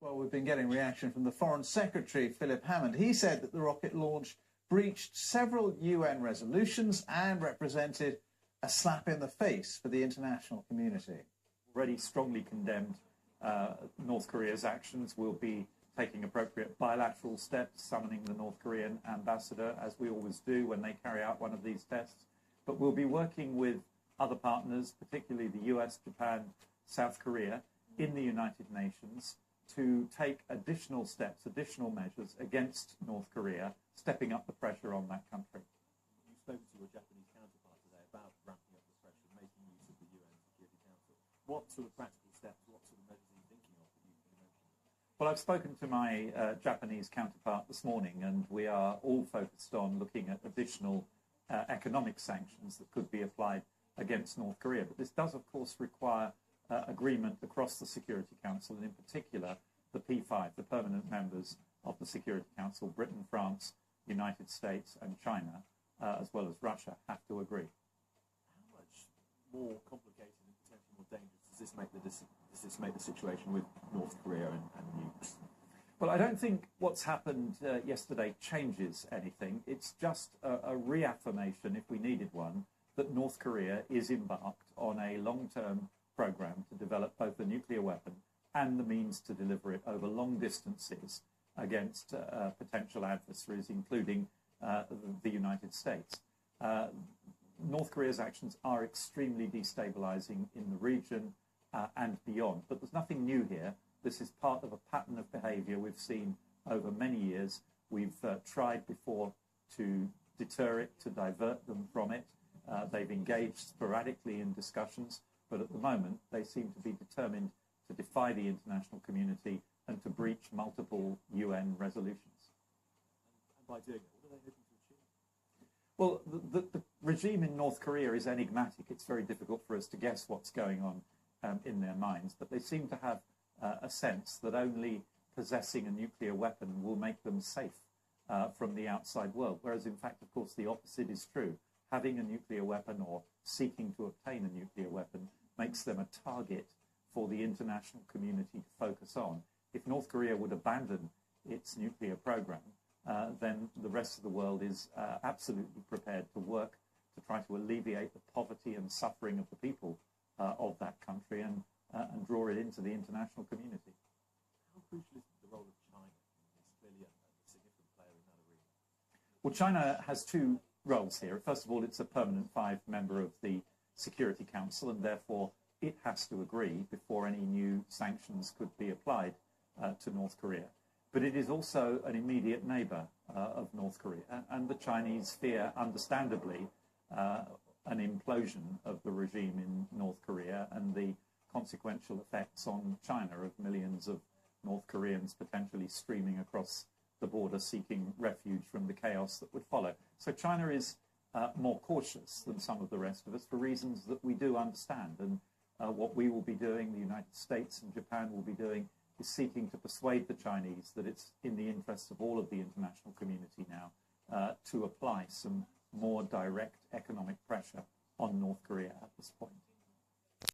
Well, we've been getting reaction from the Foreign Secretary, Philip Hammond. He said that the rocket launch breached several UN resolutions and represented a slap in the face for the international community. Already strongly condemned North Korea's actions. We'll be taking appropriate bilateral steps, summoning the North Korean ambassador, as we always do when they carry out one of these tests. But we'll be working with other partners, particularly the US, Japan, South Korea, in the United Nations, to take additional steps, additional measures against North Korea, stepping up the pressure on that country. You've spoken to your Japanese counterpart today about ramping up the pressure, making use of the UN Security Council. What sort of practical steps, what sort of measures are you thinking of that you mentioned? Well, I've spoken to my Japanese counterpart this morning, and we are all focused on looking at additional economic sanctions that could be applied against North Korea. But this does, of course, require agreement across the Security Council, and in particular the P5, the permanent members of the Security Council, Britain, France, United States and China, as well as Russia, have to agree. How much more complicated and potentially more dangerous does this make the situation with North Korea and nukes? Well, I don't think what's happened yesterday changes anything. It's just a reaffirmation, if we needed one, that North Korea is embarked on a long-term program to develop both a nuclear weapon and the means to deliver it over long distances against potential adversaries, including the United States. North Korea's actions are extremely destabilizing in the region and beyond, but there's nothing new here. This is part of a pattern of behavior we've seen over many years. We've tried before to deter it, to divert them from it. They've engaged sporadically in discussions, but at the moment they seem to be determined to defy the international community and to breach multiple UN resolutions. And by doing that, what are they hoping to achieve? Well, the regime in North Korea is enigmatic. It's very difficult for us to guess what's going on in their minds, but they seem to have a sense that only possessing a nuclear weapon will make them safe from the outside world, whereas in fact, of course, the opposite is true. Having a nuclear weapon or seeking to obtain a nuclear weapon makes them a target for the international community to focus on. If North Korea would abandon its nuclear program, then the rest of the world is absolutely prepared to work to try to alleviate the poverty and suffering of the people of that country and draw it into the international community. How crucial is the role of China? It's clearly a significant player in that arena. Well, China has two roles here. First of all, it's a permanent member of the Security Council, and therefore it has to agree before any new sanctions could be applied to North Korea. But it is also an immediate neighbor of North Korea, and the Chinese fear, understandably, an implosion of the regime in North Korea and the consequential effects on China of millions of North Koreans potentially streaming across the border seeking refuge from the chaos that would follow. So China is more cautious than some of the rest of us for reasons that we do understand. And what we will be doing, the United States and Japan will be doing, is seeking to persuade the Chinese that it's in the interests of all of the international community now to apply some more direct economic pressure on North Korea at this point.